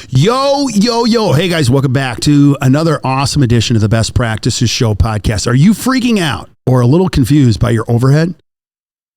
Yo, yo, yo. Hey, guys, welcome back to another awesome edition of the Best Practices Show podcast. Are you freaking out or a little confused by your overhead?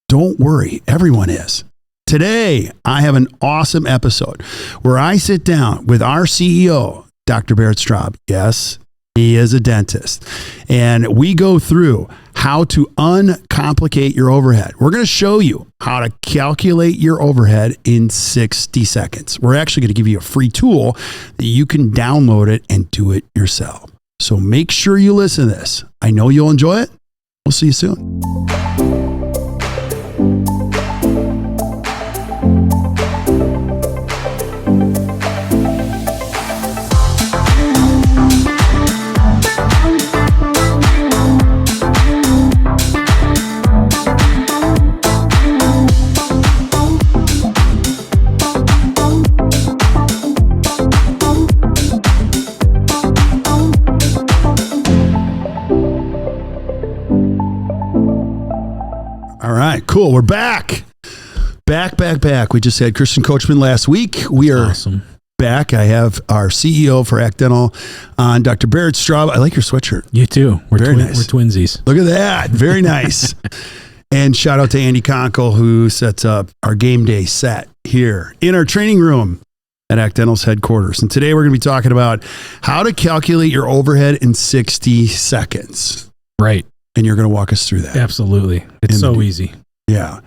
Don't worry, everyone is. Today, I have an awesome episode where I sit down with our CEO, Dr. Barrett Straub. Yes, he is a dentist. And we go through how to uncomplicate your overhead. We're going to show you how to calculate your overhead in 60 seconds. We're actually going to give you a free tool that you can download it and do it yourself. So make sure you listen to this. I know you'll enjoy it. We'll see you soon. All right, cool. We're back. Back. We just had Christian Coachman last week. We are back. I have our CEO for Act Dental on, Dr. Barrett Straub. I like your sweatshirt. You too. We're nice. We're twinsies. Look at that. Very nice. And shout out to Andy Conkle, who sets up our game day set here in our training room at Act Dental's headquarters. And today we're going to be talking about how to calculate your overhead in 60 seconds. Right. And you're going to walk us through that. Absolutely. It's so easy. Yeah.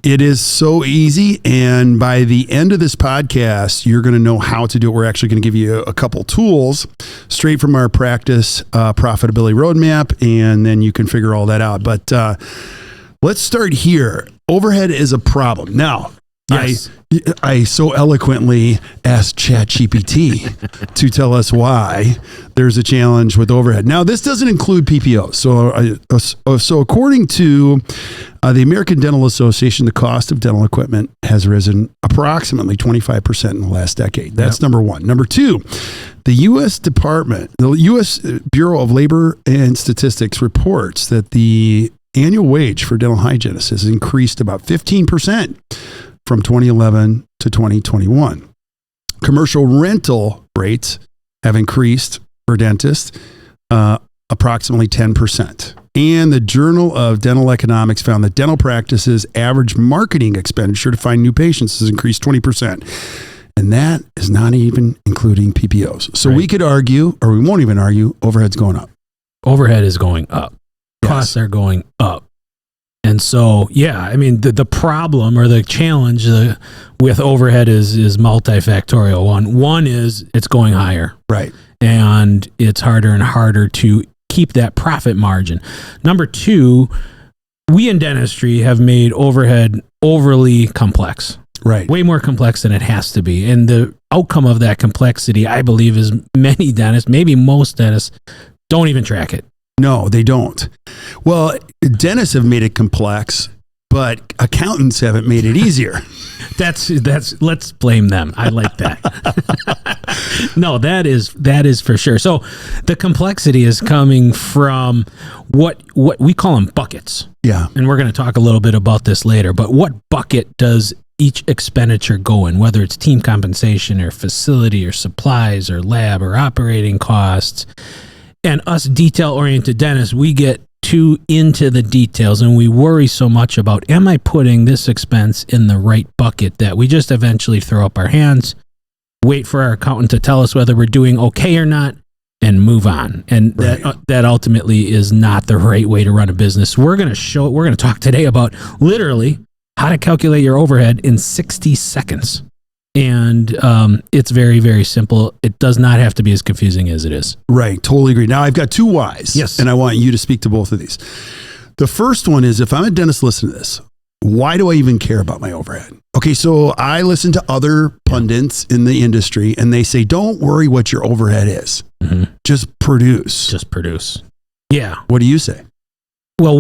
It is so easy. And by the end of this podcast, you're going to know how to do it. We're actually going to give you a couple tools straight from our practice profitability roadmap, and then you can figure all that out. But let's start here. Overhead is a problem. Now, yes. I so eloquently asked ChatGPT to tell us why there's a challenge with overhead. Now, this doesn't include PPOs. So according to the American Dental Association, the cost of dental equipment has risen approximately 25% in the last decade. That's number one. Number two, the U.S. Bureau of Labor and Statistics reports that the annual wage for dental hygienists has increased about 15% from 2011 to 2021. Commercial rental rates have increased for dentists approximately 10%. And the Journal of Dental Economics found that dental practices' average marketing expenditure to find new patients has increased 20%. And that is not even including PPOs. So we could argue, or we won't even argue, overhead's going up. Overhead is going up. Costs are going up. And so, I mean, the problem or the challenge with overhead is multifactorial. One is it's going higher. Right. And it's harder and harder to keep that profit margin. Number two, we in dentistry have made overhead overly complex. Right. Way more complex than it has to be. And the outcome of that complexity, I believe, is many dentists, maybe most dentists, don't even track it. No, they don't. Well, dentists have made it complex, but accountants haven't made it easier. That's let's blame them. I like that. No, that is for sure. So the complexity is coming from what we call them buckets. Yeah. And we're going to talk a little bit about this later, but what bucket does each expenditure go in, whether it's team compensation or facility or supplies or lab or operating costs? And us detail-oriented dentists, we get too into the details and we worry so much about, am I putting this expense in the right bucket, that we just eventually throw up our hands, wait for our accountant to tell us whether we're doing okay or not, and move on. And that ultimately is not the right way to run a business. We're going to talk today about literally how to calculate your overhead in 60 seconds. And it's very, very simple. It does not have to be as confusing as it is. Right. Totally agree. Now, I've got two whys. Yes. And I want you to speak to both of these. The first one is, if I'm a dentist listening to this, why do I even care about my overhead? Okay, so I listen to other pundits in the industry, and they say, don't worry what your overhead is. Mm-hmm. Just produce. Yeah. What do you say? Well,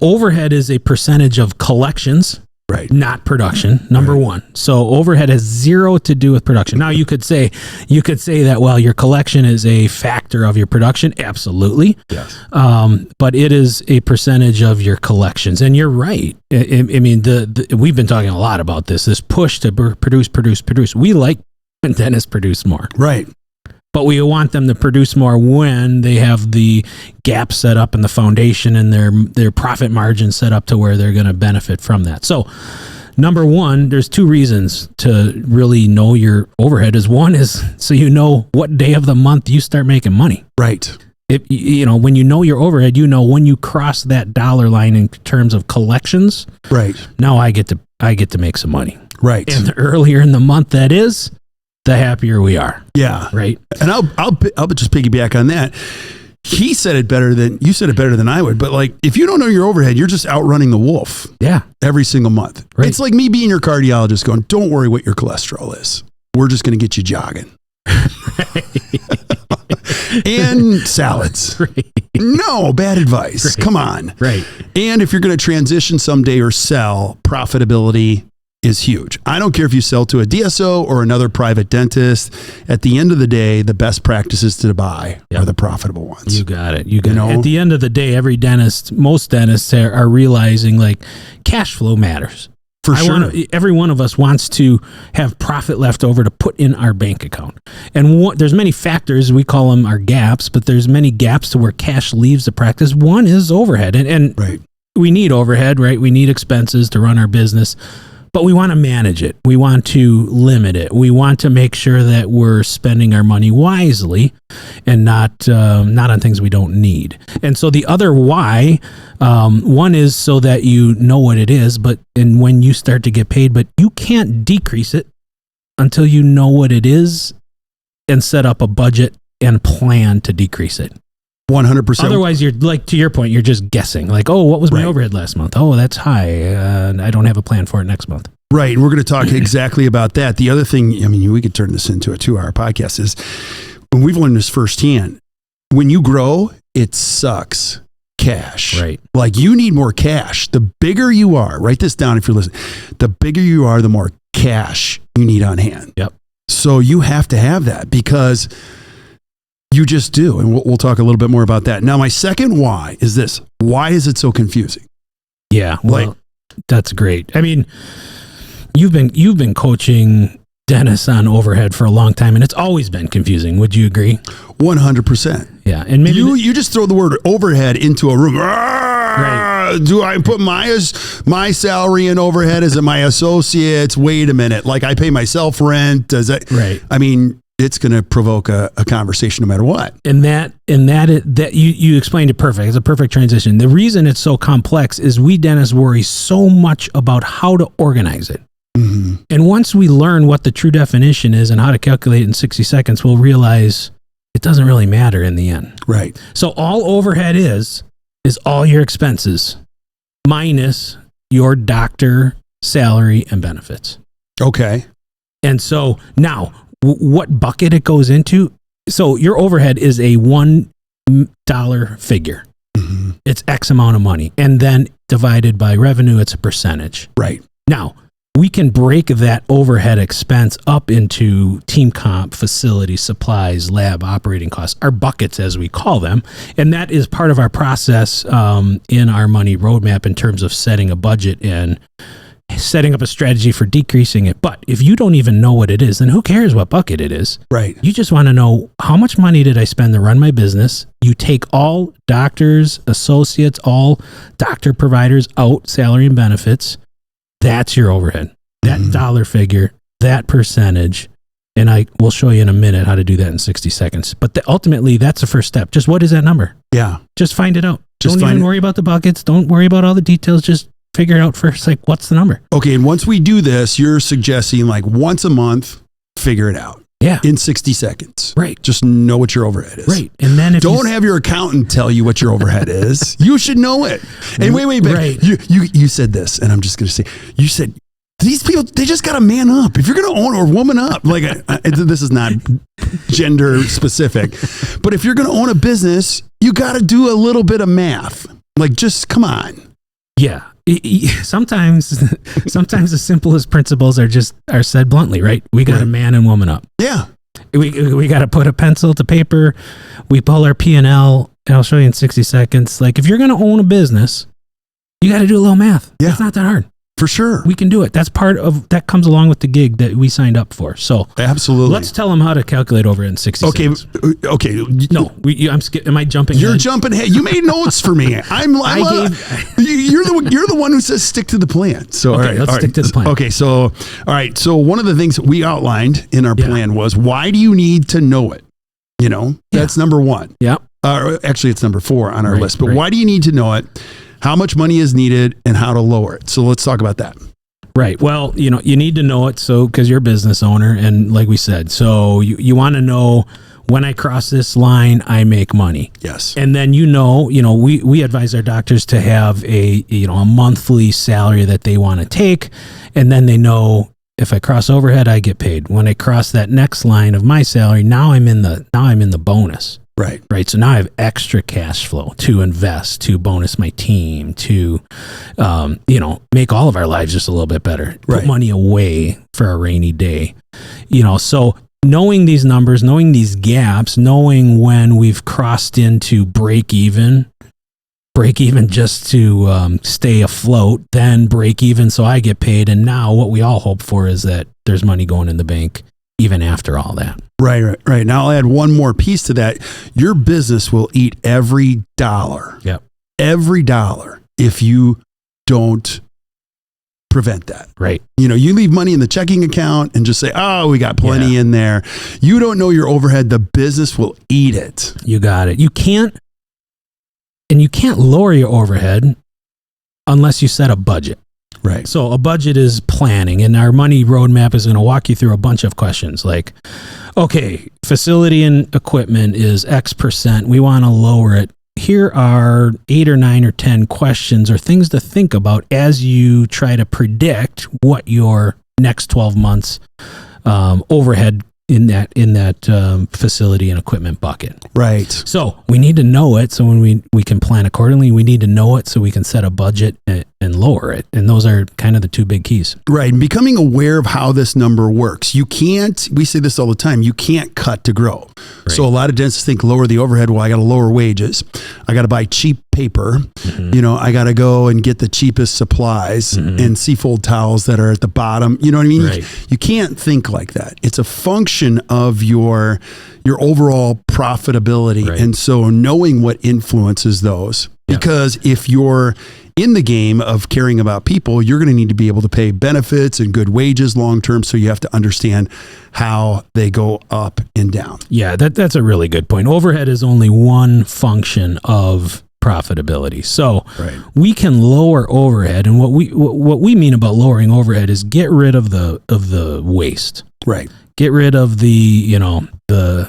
overhead is a percentage of collections. Right. Not production, number one. So overhead has zero to do with production. Now you could say that, well, your collection is a factor of your production. Absolutely. Yes. But it is a percentage of your collections. And you're right. I mean, we've been talking a lot about this push to produce. We like when dentists produce more. Right. But we want them to produce more when they have the gap set up and the foundation and their profit margin set up to where they're going to benefit from that. So number one, there's two reasons to really know your overhead. One is so you know what day of the month you start making money. Right. When you know your overhead, when you cross that dollar line in terms of collections. Right. Now I get to make some money. Right. And the earlier in the month that is, the happier we are. Yeah. Right. And I'll just piggyback on that. You said it better than I would. But like, if you don't know your overhead, you're just outrunning the wolf. Yeah. Every single month. Right. It's like me being your cardiologist going, don't worry what your cholesterol is. We're just going to get you jogging. And salads. Right. No, bad advice. Right. Come on. Right. And if you're going to transition someday or sell, profitability is huge. I don't care if you sell to a DSO or another private dentist. At the end of the day, the best practices to buy are the profitable ones. You got it. At the end of the day, most dentists are realizing like cash flow matters. For sure. Every one of us wants to have profit left over to put in our bank account. And there's many factors, we call them our gaps, but there's many gaps to where cash leaves the practice. One is overhead. And right. We need overhead, right? We need expenses to run our business. But we want to manage it. We want to limit it. We want to make sure that we're spending our money wisely and not on things we don't need. And so the other why, one is so that you know what it is, and when you start to get paid, but you can't decrease it until you know what it is and set up a budget and plan to decrease it. 100%. Otherwise, you're like, to your point, you're just guessing. Like, oh, what was my overhead last month? Oh, that's high. I don't have a plan for it next month. Right. And we're going to talk exactly about that. The other thing, I mean, we could turn this into a 2-hour podcast, is when we've learned this firsthand, when you grow, it sucks cash. Right. Like you need more cash. The bigger you are, write this down if you're listening, the bigger you are, the more cash you need on hand. Yep. So you have to have that because you just do. And we'll talk a little bit more about that. Now, my second why is this. Why is it so confusing? Yeah. Well, that's great. I mean, you've been coaching dentists on overhead for a long time, and it's always been confusing. Would you agree? 100%. Yeah. And maybe you just throw the word overhead into a room. Right. Do I put my salary in overhead? Is it my associates? Wait a minute. Like I pay myself rent. Does that? Right. I mean, it's going to provoke a conversation no matter what. And that you explained it perfect. It's a perfect transition. The reason it's so complex is we dentists worry so much about how to organize it. Mm-hmm. And once we learn what the true definition is and how to calculate it in 60 seconds, we'll realize it doesn't really matter in the end. Right. So all overhead is all your expenses minus your doctor salary and benefits. Okay. And so now, what bucket it goes into? So your overhead is a $1 figure. Mm-hmm. It's X amount of money. And then divided by revenue, it's a percentage. Right. Now, we can break that overhead expense up into team comp, facility, supplies, lab, operating costs, our buckets as we call them. And that is part of our process in our money roadmap in terms of setting a budget and setting up a strategy for decreasing it. But if you don't even know what it is, then who cares what bucket it is? Right. You just want to know, how much money did I spend to run my business? You take all doctors, associates, all doctor providers out, salary and benefits. That's your overhead. That dollar figure, that percentage. And I will show you in a minute how to do that in 60 seconds. But ultimately, that's the first step. Just what is that number? Yeah. Just find it out. Just don't even worry about the buckets. Don't worry about all the details. Just figure it out first. Like, what's the number? Okay. And once we do this, you're suggesting like once a month, figure it out. Yeah. In 60 seconds. Right. Just know what your overhead is. Right. And then if don't have your accountant tell you what your overhead is. You should know it. And wait, right. You said this, and I'm just going to say, you said, these people, they just got to man up. If you're going to own or woman up, like this is not gender specific, but if you're going to own a business, you got to do a little bit of math. Like, just come on. Yeah. Sometimes the simplest principles are said bluntly, right? We got to man and woman up. Yeah. We got to put a pencil to paper. We pull our P&L, and I'll show you in 60 seconds. Like, if you're going to own a business, you got to do a little math. Yeah. It's not that hard. For sure. We can do it. That comes along with the gig that we signed up for. So absolutely. Let's tell them how to calculate overhead in 60 seconds. Okay. No, am I jumping You're ahead? jumping ahead. You made notes for me. You're the one who says stick to the plan. So okay, let's stick to the plan. Okay, so all right. So one of the things we outlined in our plan was, why do you need to know it? That's number one. Yeah. Actually, it's number 4 on our list. But why do you need to know it? How much money is needed and how to lower it. So let's talk about that. Right. Well, you need to know it because you're a business owner. And like we said, so you want to know, when I cross this line, I make money. Yes. And then, we advise our doctors to have a monthly salary that they want to take. And then they know, if I cross overhead, I get paid. When I cross that next line of my salary, now I'm in the bonus. Right. So now I have extra cash flow to invest, to bonus my team, to, make all of our lives just a little bit better. Put money away for a rainy day. So knowing these numbers, knowing these gaps, knowing when we've crossed into break even just to stay afloat, then break even so I get paid. And now what we all hope for is that there's money going in the bank even after all that. Right. Now I'll add one more piece to that. Your business will eat every dollar. Yep. Every dollar if you don't prevent that. Right. You leave money in the checking account and just say, oh, we got plenty in there. You don't know your overhead. The business will eat it. You got it. You can't lower your overhead unless you set a budget. Right. So a budget is planning, and our money roadmap is going to walk you through a bunch of questions like, okay, facility and equipment is X%. We want to lower it. Here are 8 or 9 or 10 questions or things to think about as you try to predict what your next 12 months overhead in that facility and equipment bucket. Right. So we need to know it so when we can plan accordingly. We need to know it so we can set a budget and lower it. And those are kind of the 2 big keys. Right. And becoming aware of how this number works. we say this all the time, you can't cut to grow. Right. So a lot of dentists think lower the overhead. Well, I got to lower wages. I got to buy cheap paper. Mm-hmm. I got to go and get the cheapest supplies and seafold towels that are at the bottom. You know what I mean? Right. You can't think like that. It's a function of your overall profitability. Right. And so knowing what influences those, because if you're in the game of caring about people, you're going to need to be able to pay benefits and good wages long-term. So you have to understand how they go up and down. Yeah, that's a really good point. Overhead is only one function of profitability. So we can lower overhead. And what we mean about lowering overhead is get rid of the waste. Right. Get rid of the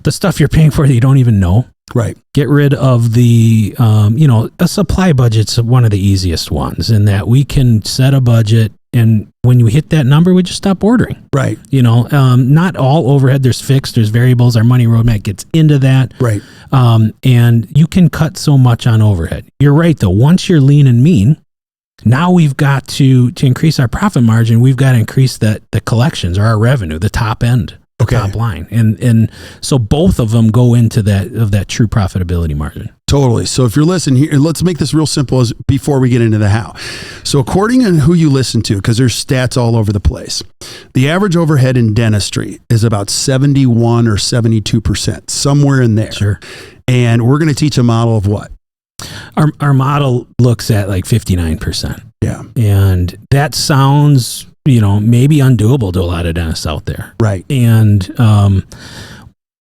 stuff you're paying for that you don't even know. Right. Get rid of the, a supply budget's one of the easiest ones in that we can set a budget, and when you hit that number, we just stop ordering. Right. Not all overhead, there's fixed, there's variables. Our money roadmap gets into that. Right. And you can cut so much on overhead. You're right, though. Once you're lean and mean, now we've got to increase our profit margin. We've got to increase the collections or our revenue, the top end. Top line. And so both of them go into that true profitability margin. Totally. So if you're listening here, let's make this real simple before we get into the how. So according to who you listen to, because there's stats all over the place, the average overhead in dentistry is about 71 or 72%, somewhere in there. Sure. And we're going to teach a model of what? Our model looks at like 59%. Yeah. And that sounds, maybe undoable to a lot of dentists out there. Right. And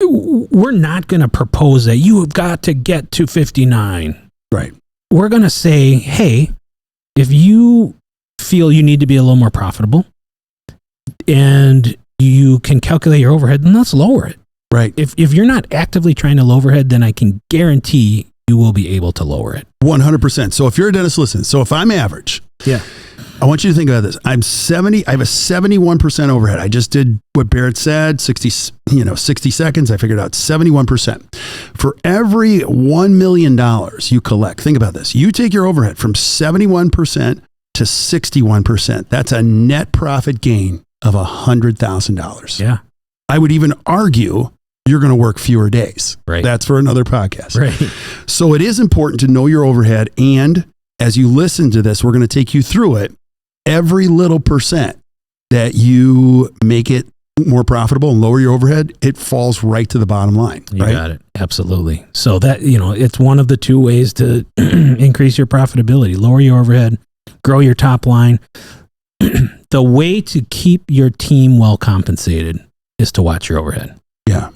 we're not going to propose that you have got to get to 59. Right. We're going to say, hey, if you feel you need to be a little more profitable and you can calculate your overhead, then let's lower it. Right. If you're not actively trying to lower overhead, then I can guarantee you will be able to lower it. 100%. So if you're a dentist, listen. So if I'm average, I want you to think about this. I have a 71% overhead. I just did what Barrett said, 60 seconds. I figured out 71%. For every $1 million you collect, think about this. You take your overhead from 71% to 61%. That's a net profit gain of $100,000. Yeah. I would even argue you're going to work fewer days. Right. That's for another podcast. Right. So it is important to know your overhead. And as you listen to this, we're going to take you through it. every little percent that you make it more profitable and lower your overhead, it falls right to the bottom line. You right? got it. Absolutely. So that, it's one of the two ways to increase your profitability, lower your overhead, grow your top line. The way to keep your team well compensated is to watch your overhead. Yeah.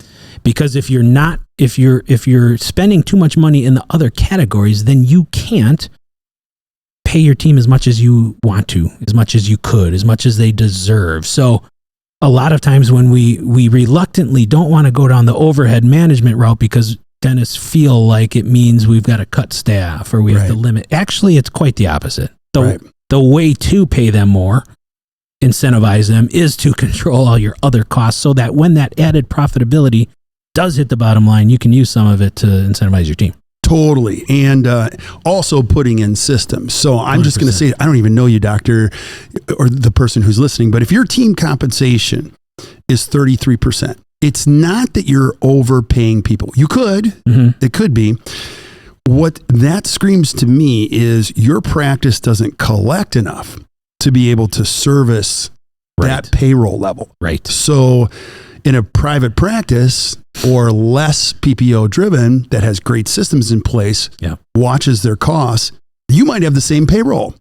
Because if you're spending too much money in the other categories, then you can't pay your team as much as you want to, as much as you could, as much as they deserve. So a lot of times when we reluctantly don't want to go down the overhead management route because dentists feel like it means we've got to cut staff or we have to limit. Actually, it's quite the opposite. The way to pay them more, incentivize them, is to control all your other costs so that when that added profitability does hit the bottom line, you can use some of it to incentivize your team. Totally. And also putting in systems. So I'm 100%. Just going to say, I don't even know you, doctor, or the person who's listening, but if your team compensation is 33%, it's not that you're overpaying people. You could, it could be. What that screams to me is your practice doesn't collect enough to be able to service that payroll level. Right. So in a private practice or less PPO driven that has great systems in place, watches their costs, you might have the same payroll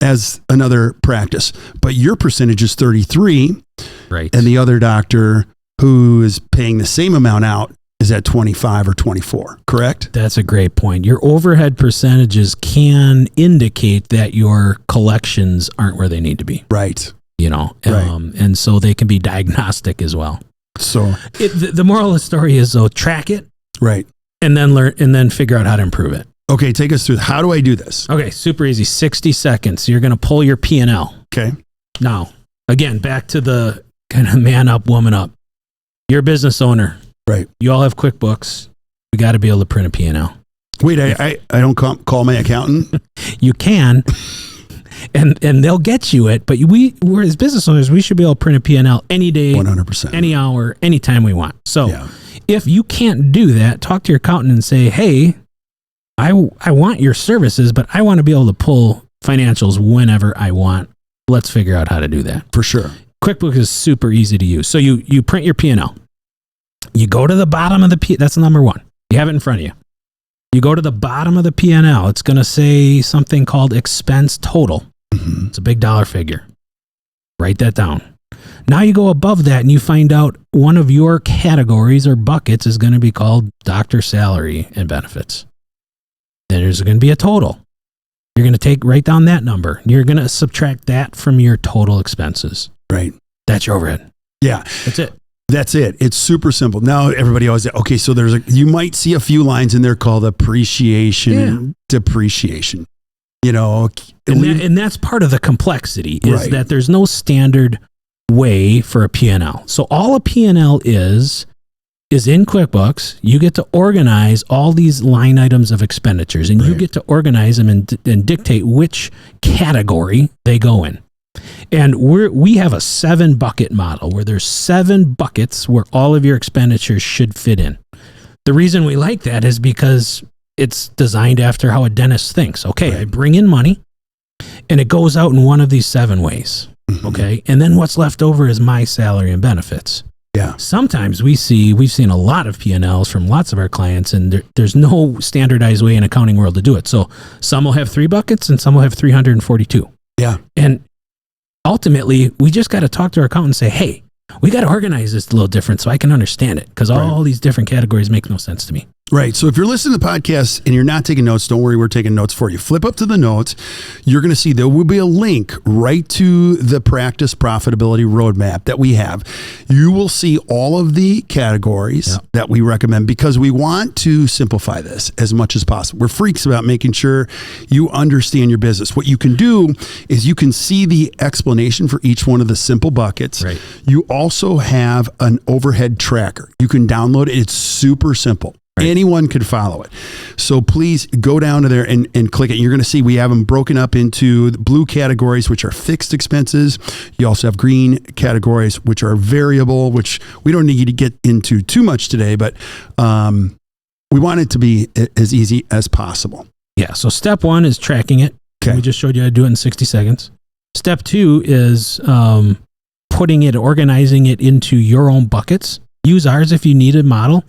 as another practice, but your percentage is 33. Right. And the other doctor who is paying the same amount out is at 25 or 24, correct? That's a great point. Your overhead percentages can indicate that your collections aren't where they need to be. Right. And so they can be diagnostic as well. So the moral of the story is, though, track it. Right. And then learn, and then figure out how to improve it. Okay. Take us through. How do I do this? Okay. Super easy. 60 seconds. You're going to pull your P&L. Okay. Now, again, back to the kind of man up, woman up. You're a business owner. Right. You all have QuickBooks. We got to be able to print a P&L. Wait, I don't call my accountant? You can, and they'll get you it, but we're as business owners, we should be able to print a P&L any day, 100%, any hour, anytime we want. So if you can't do that, talk to your accountant and say, hey, I want your services, but I want to be able to pull financials whenever I want. Let's figure out how to do that. For sure. QuickBooks is super easy to use. So you print your P&L. You go to the bottom of the that's number one. You have it in front of you. You go to the bottom of the P&L. It's going to say something called expense total. It's a big dollar figure. Write that down. Now you go above that and you find out one of your categories or buckets is going to be called doctor salary and benefits. Then there's going to be a total. You're going to write down that number. You're going to subtract that from your total expenses. Right. That's your overhead. Yeah. That's it. That's it. It's super simple. Now everybody always says, okay, so you might see a few lines in there called appreciation and depreciation. And that's part of the complexity is that there's no standard way for a P&L. So all a P&L is in QuickBooks. You get to organize all these line items of expenditures, and you get to organize them and dictate which category they go in. And we have a 7 bucket model where there's 7 buckets where all of your expenditures should fit in. The reason we like that is because it's designed after how a dentist thinks. Okay, I bring in money and it goes out in one of these 7 ways. Okay. And then what's left over is my salary and benefits. Yeah. Sometimes we've seen a lot of P&Ls from lots of our clients, and there's no standardized way in accounting world to do it. So some will have 3 buckets and some will have 342. Yeah. And ultimately, we just got to talk to our accountant and say, hey, we got to organize this a little different so I can understand it, because all these different categories make no sense to me. Right. So if you're listening to the podcast and you're not taking notes, don't worry, we're taking notes for you. Flip up to the notes. You're going to see there will be a link right to the practice profitability roadmap that we have. You will see all of the categories that we recommend, because we want to simplify this as much as possible. We're freaks about making sure you understand your business. What you can do is you can see the explanation for each one of the simple buckets. Right. You also have an overhead tracker. You can download it. It's super simple. Right. Anyone could follow it. So please go down to there and click it. You're going to see we have them broken up into the blue categories, which are fixed expenses. You also have green categories, which are variable, which we don't need to get into too much today, but we want it to be as easy as possible. Yeah. So step 1 is tracking it. Okay. We just showed you how to do it in 60 seconds. Step 2 is organizing it into your own buckets. Use ours if you need a model,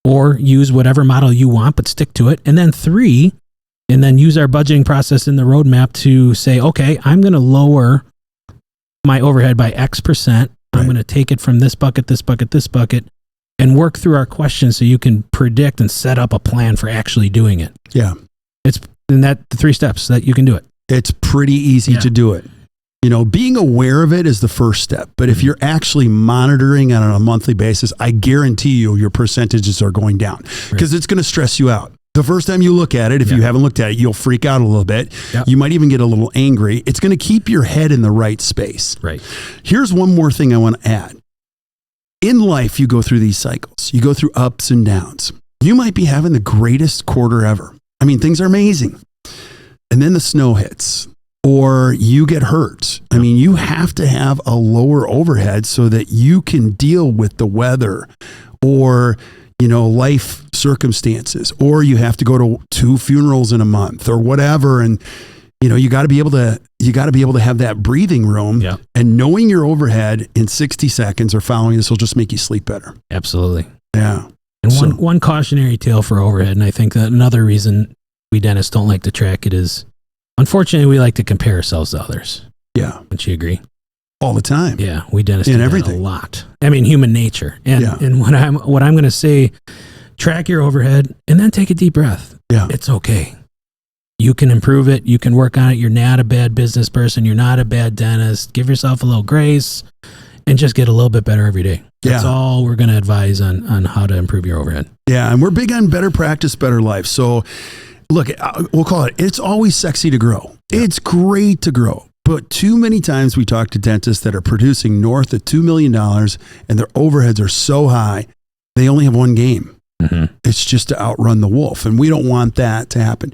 or use whatever model you want, but stick to it. And then 3, and then use our budgeting process in the roadmap to say, okay, I'm going to lower my overhead by X%. I'm going to take it from this bucket, this bucket, this bucket, and work through our questions so you can predict and set up a plan for actually doing it. Yeah. The 3 steps that you can do it. It's pretty easy to do it. Being aware of it is the first step. But if you're actually monitoring it on a monthly basis, I guarantee you your percentages are going down because it's going to stress you out. The first time you look at it, if you haven't looked at it, you'll freak out a little bit. Yep. You might even get a little angry. It's going to keep your head in the right space. Right. Here's one more thing I want to add. In life, you go through these cycles. You go through ups and downs. You might be having the greatest quarter ever. I mean, things are amazing. And then the snow hits or you get hurt. I mean, you have to have a lower overhead so that you can deal with the weather or life circumstances, or you have to go to 2 funerals in a month or whatever. And, you got to be able to have that breathing room, and knowing your overhead in 60 seconds or following this will just make you sleep better. Absolutely. Yeah. And one cautionary tale for overhead. And I think that another reason we dentists don't like to track it is, unfortunately, we like to compare ourselves to others. Yeah. Wouldn't you agree? All the time. Yeah, we dentists do that a lot. I mean, human nature. And what I'm going to say, track your overhead and then take a deep breath. Yeah. It's okay. You can improve it. You can work on it. You're not a bad business person. You're not a bad dentist. Give yourself a little grace and just get a little bit better every day. That's all we're going to advise on how to improve your overhead. Yeah, and we're big on better practice, better life. So look, we'll call it, it's always sexy to grow. Yeah. It's great to grow. But too many times we talk to dentists that are producing north of $2 million and their overheads are so high, they only have one game. Mm-hmm. It's just to outrun the wolf. And we don't want that to happen.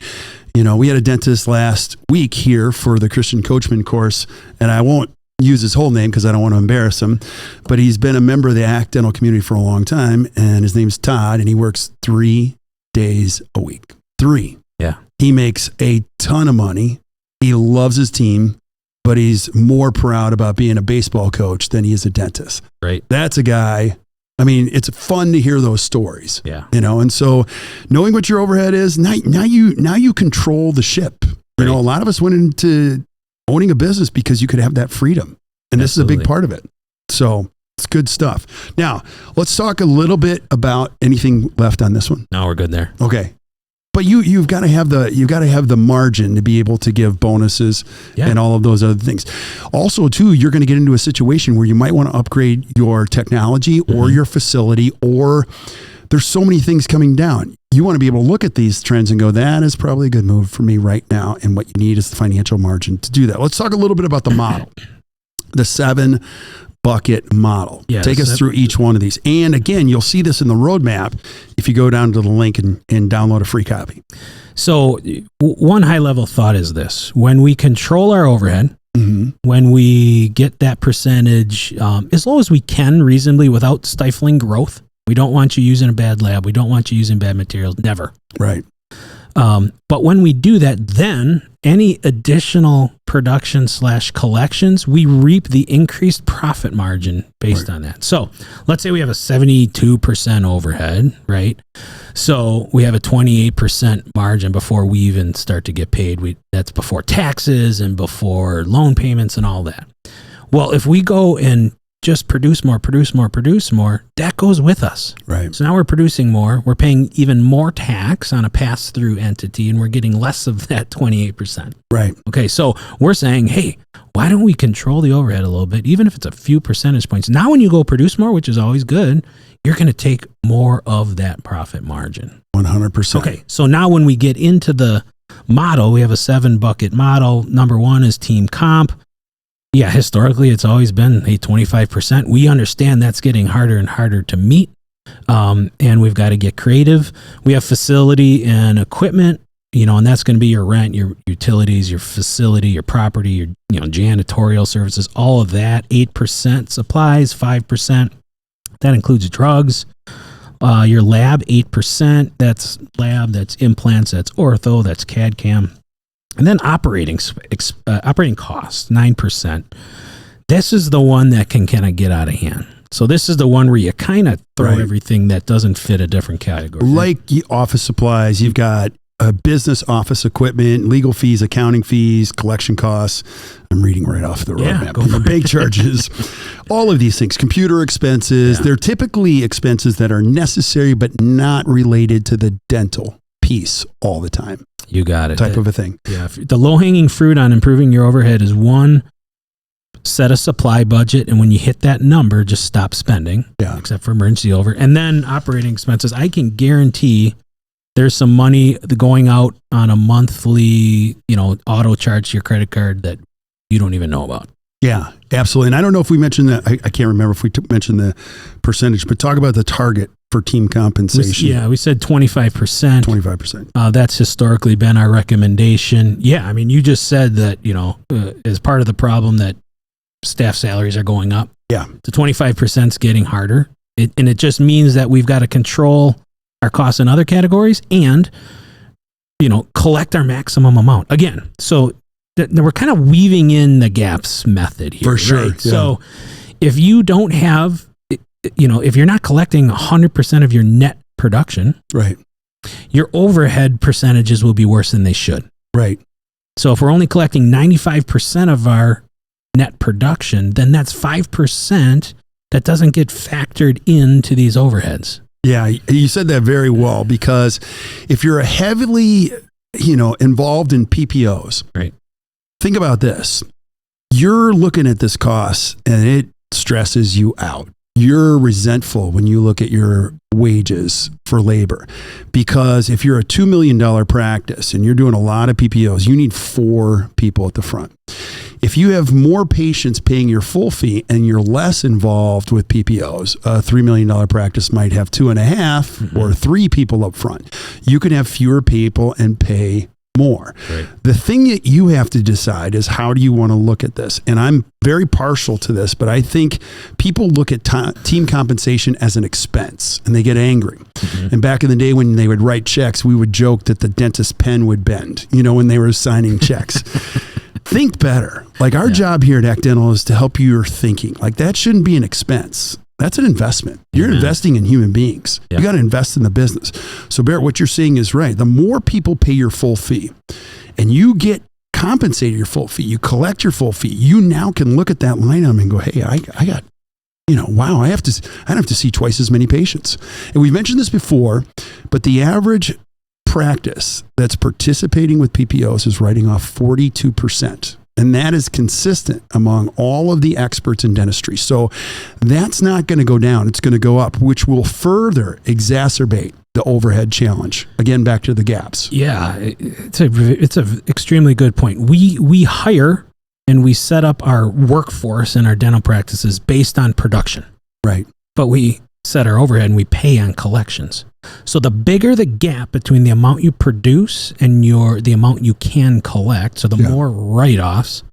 We had a dentist last week here for the Christian Coachman course, and I won't use his whole name because I don't want to embarrass him, but he's been a member of the ACT dental community for a long time, and his name's Todd, and he works 3 days a week. 3. Yeah. He makes a ton of money. He loves his team, but he's more proud about being a baseball coach than he is a dentist. Right. That's a guy. I mean, it's fun to hear those stories. Yeah. And so knowing what your overhead is, now you control the ship. Right. A lot of us went into owning a business because you could have that freedom. And this is a big part of it. So it's good stuff. Now, let's talk a little bit about anything left on this one. No, we're good there. Okay. But you've got to have the margin to be able to give bonuses and all of those other things. Also, too, you're going to get into a situation where you might want to upgrade your technology or your facility, or there's so many things coming down. You want to be able to look at these trends and go, that is probably a good move for me right now. And what you need is the financial margin to do that. Let's talk a little bit about the model, the 7 bucket model. Yes, take us through each one of these. And again, you'll see this in the roadmap if you go down to the link and download a free copy. So one high level thought is this: when we control our overhead, when we get that percentage as low as we can reasonably without stifling growth, we don't want you using a bad lab. We don't want you using bad materials. Never. Right. But when we do that, then any additional production / collections, we reap the increased profit margin based on that. So let's say we have a 72% overhead, right? So we have a 28% margin before we even start to get paid. That's before taxes and before loan payments and all that. Well, if we go and just produce more, that goes with us. Right. So now we're producing more. We're paying even more tax on a pass-through entity, and we're getting less of that 28%. Right. Okay, so we're saying, hey, why don't we control the overhead a little bit, even if it's a few percentage points? Now when you go produce more, which is always good, you're going to take more of that profit margin. 100%. Okay, so now when we get into the model, we have a 7-bucket model. Number 1 is team comp. Yeah, historically, it's always been 25%. We understand that's getting harder and harder to meet, and we've got to get creative. We have facility and equipment, and that's going to be your rent, your utilities, your facility, your property, your janitorial services, all of that. 8% supplies, 5%. That includes drugs. Your lab, 8%. That's lab, that's implants, that's ortho, that's CAD/CAM. And then operating costs, 9%. This is the one that can kind of get out of hand. So this is the one where you kind of throw everything that doesn't fit a different category. Like office supplies, you've got business office equipment, legal fees, accounting fees, collection costs. I'm reading right off the roadmap. Bank charges, all of these things, computer expenses. They're typically expenses that are necessary but not related to the dental piece all the time. You got it. Type of a thing. Yeah. The low-hanging fruit on improving your overhead is one, set a supply budget, and when you hit that number, just stop spending, except for emergency over. And then operating expenses, I can guarantee there's some money going out on a monthly, auto charge to your credit card that you don't even know about. Yeah, absolutely. And I don't know if we mentioned that. I can't remember if we mentioned the percentage, but talk about the target for team compensation. We said 25%. 25%. That's historically been our recommendation. Yeah, I mean, you just said that, as part of the problem that staff salaries are going up. Yeah. The 25% is getting harder. And it just means that we've got to control our costs in other categories and, collect our maximum amount. Again, so we're kind of weaving in the gaps method here. For sure. Right? Yeah. So if you don't have, if you're not collecting 100% of your net production, right, your overhead percentages will be worse than they should. Right. So if we're only collecting 95% of our net production, then that's 5% that doesn't get factored into these overheads. Yeah, you said that very well, because if you're heavily, involved in PPOs, right? Think about this. You're looking at this cost and it stresses you out. You're resentful when you look at your wages for labor, because if you're a $2 million practice and you're doing a lot of PPOs, you need 4 people at the front. If you have more patients paying your full fee and you're less involved with PPOs, a $3 million practice might have 2.5 or 3 people up front. You can have fewer people and pay more. Right. The thing that you have to decide is, how do you want to look at this? And I'm very partial to this, but I think people look at team compensation as an expense and they get angry. Mm-hmm. And back in the day when they would write checks, we would joke that the dentist pen would bend, when they were signing checks. Think better. Like our job here at Act Dental is to help your thinking. Like that shouldn't be an expense. That's an investment. You're investing in human beings. You got to invest in the business. So Barrett, what you're saying is right. The more people pay your full fee and you get compensated your full fee, you collect your full fee, you now can look at that line item and go, hey, I got, wow, I don't have to see twice as many patients. And we've mentioned this before, but the average practice that's participating with PPOs is writing off 42%. And that is consistent among all of the experts in dentistry. So that's not going to go down. It's going to go up, which will further exacerbate the overhead challenge. Again, back to the gaps. Yeah, it's a extremely good point. We hire and we set up our workforce in our dental practices based on production. Right. But we set our overhead and we pay on collections. So the bigger the gap between the amount you produce and the amount you can collect, so the more write-offs,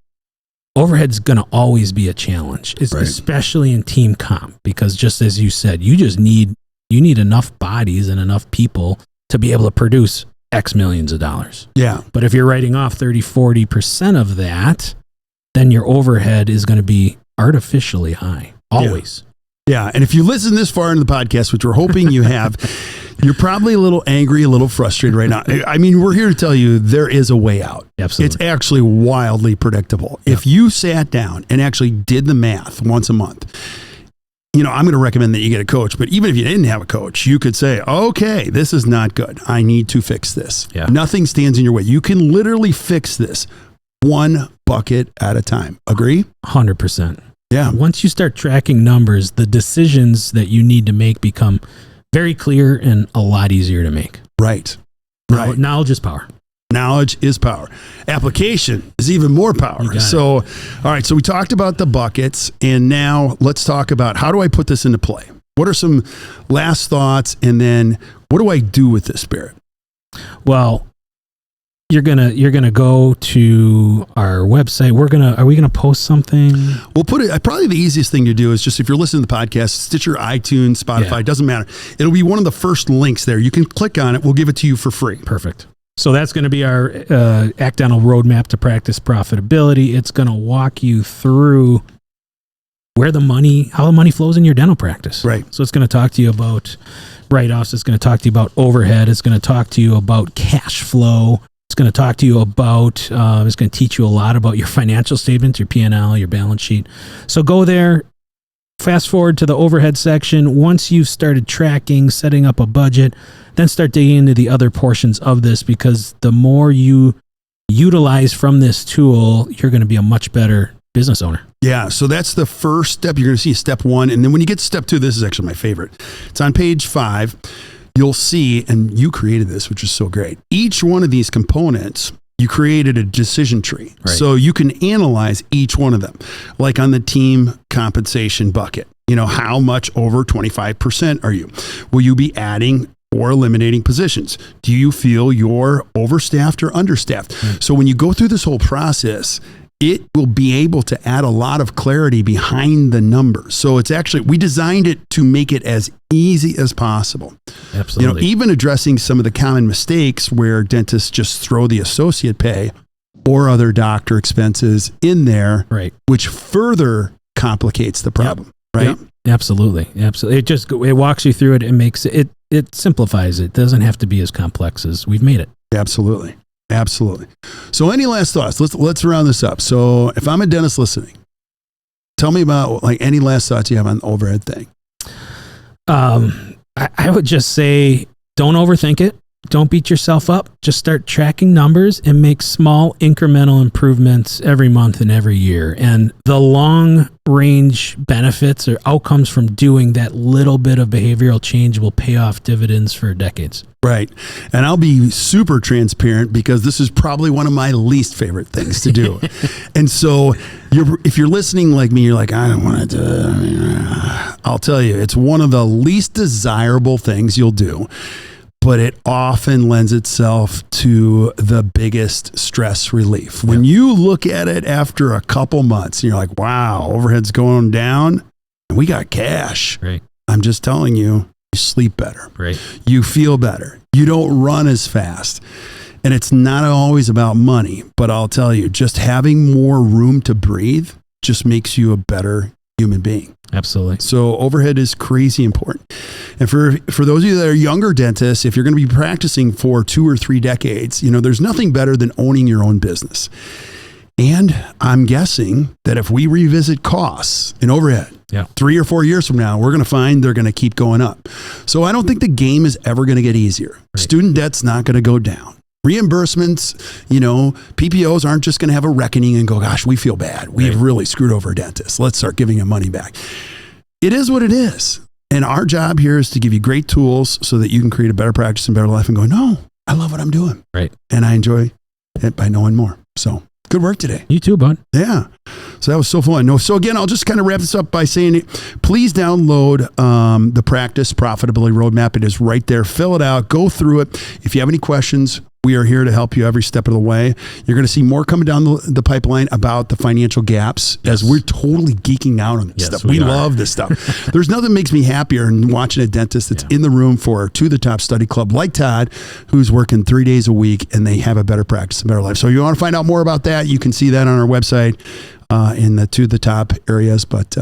overhead's going to always be a challenge, especially in team comp, because just as you said, you need enough bodies and enough people to be able to produce X millions of dollars. Yeah. But if you're writing off 30-40% of that, then your overhead is going to be artificially high, always. Yeah, and if you listen this far into the podcast, which we're hoping you have, you're probably a little angry, a little frustrated right now. I mean, we're here to tell you there is a way out. Absolutely. It's actually wildly predictable. Yep. If you sat down and actually did the math once a month, I'm going to recommend that you get a coach. But even if you didn't have a coach, you could say, okay, this is not good. I need to fix this. Yeah. Nothing stands in your way. You can literally fix this one bucket at a time. Agree? 100%. Yeah. Once you start tracking numbers, the decisions that you need to make become very clear and a lot easier to make. Right. Knowledge is power. Knowledge is power. Application is even more power. So, all right. So we talked about the buckets, and now let's talk about, how do I put this into play? What are some last thoughts? And then what do I do with this, Barrett? Well, you're gonna go to our website. Are we gonna post something? We'll put it. Probably the easiest thing to do is just, if you're listening to the podcast, Stitcher, iTunes, Spotify, it doesn't matter. It'll be one of the first links there. You can click on it. We'll give it to you for free. Perfect. So that's going to be our Act Dental Roadmap to Practice Profitability. It's going to walk you through how the money flows in your dental practice. Right. So it's going to talk to you about write-offs. It's going to talk to you about overhead. It's going to talk to you about cash flow. It's going to talk to you about, it's going to teach you a lot about your financial statements, your P&L, your balance sheet. So go there, fast forward to the overhead section. Once you've started tracking, setting up a budget, then start digging into the other portions of this, because the more you utilize from this tool, you're going to be a much better business owner. Yeah. So that's the first step. You're going to see step 1. And then when you get to step 2, this is actually my favorite. It's on page 5. You'll see, and you created this, which is so great. Each one of these components, you created a decision tree. Right. So you can analyze each one of them. Like on the team compensation bucket, how much over 25% are you? Will you be adding or eliminating positions? Do you feel you're overstaffed or understaffed? So when you go through this whole process, it will be able to add a lot of clarity behind the numbers. So it's actually, we designed it to make it as easy as possible. Absolutely. Even addressing some of the common mistakes where dentists just throw the associate pay or other doctor expenses in there, right, which further complicates the problem. Right. Yep. Absolutely. It walks you through it. It makes it simplifies it. It doesn't have to be as complex as we've made it. Absolutely. So any last thoughts? Let's round this up. So if I'm a dentist listening, tell me about any last thoughts you have on the overhead thing. I would just say, don't overthink it. Don't beat yourself up. Just start tracking numbers and make small incremental improvements every month and every year. And the long range benefits or outcomes from doing that little bit of behavioral change will pay off dividends for decades. Right. And I'll be super transparent, because this is probably one of my least favorite things to do. And so if you're listening like me, you're like, I don't want to do it. I'll tell you, it's one of the least desirable things you'll do. But it often lends itself to the biggest stress relief. When you look at it after a couple months, and you're like, wow, overhead's going down and we got cash. Right. I'm just telling you, you sleep better. Right. You feel better. You don't run as fast. And it's not always about money, but I'll tell you, just having more room to breathe just makes you a better human being. Absolutely. So overhead is crazy important. And for those of you that are younger dentists, if you're going to be practicing for 2 or 3 decades, there's nothing better than owning your own business. And I'm guessing that if we revisit costs in overhead, 3 or 4 years from now, we're going to find they're going to keep going up. So I don't think the game is ever going to get easier. Right. Student debt's not going to go down. Reimbursements, PPOs aren't just going to have a reckoning and go, gosh, we feel bad. We've really screwed over a dentist. Let's start giving him money back. It is what it is. And our job here is to give you great tools so that you can create a better practice and better life and go, no, I love what I'm doing. Right. And I enjoy it by knowing more. So good work today. You too, bud. Yeah. So that was so fun. So again, I'll just kind of wrap this up by saying, please download the Practice Profitability Roadmap. It is right there. Fill it out. Go through it. If you have any questions, we are here to help you every step of the way. You're going to see more coming down the pipeline about the financial gaps, as we're totally geeking out on this stuff. We love this stuff. There's nothing that makes me happier than watching a dentist that's in the room for To the Top Study Club like Todd, who's working 3 days a week, and they have a better practice and better life. So if you want to find out more about that, you can see that on our website in the To the Top areas. But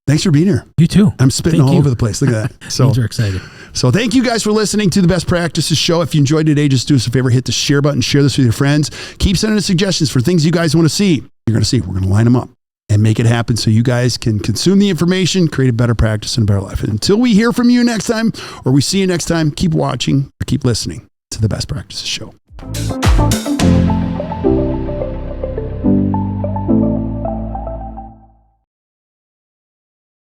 thanks for being here. You too. I'm spitting all over the place. Look at that. So are excited. So thank you guys for listening to the Best Practices Show. If you enjoyed today, just do us a favor, hit the share button, share this with your friends. Keep sending us suggestions for things you guys want to see. You're going to see. We're going to line them up and make it happen so you guys can consume the information, create a better practice and a better life. And until we hear from you next time, or we see you next time, keep watching or keep listening to the Best Practices Show.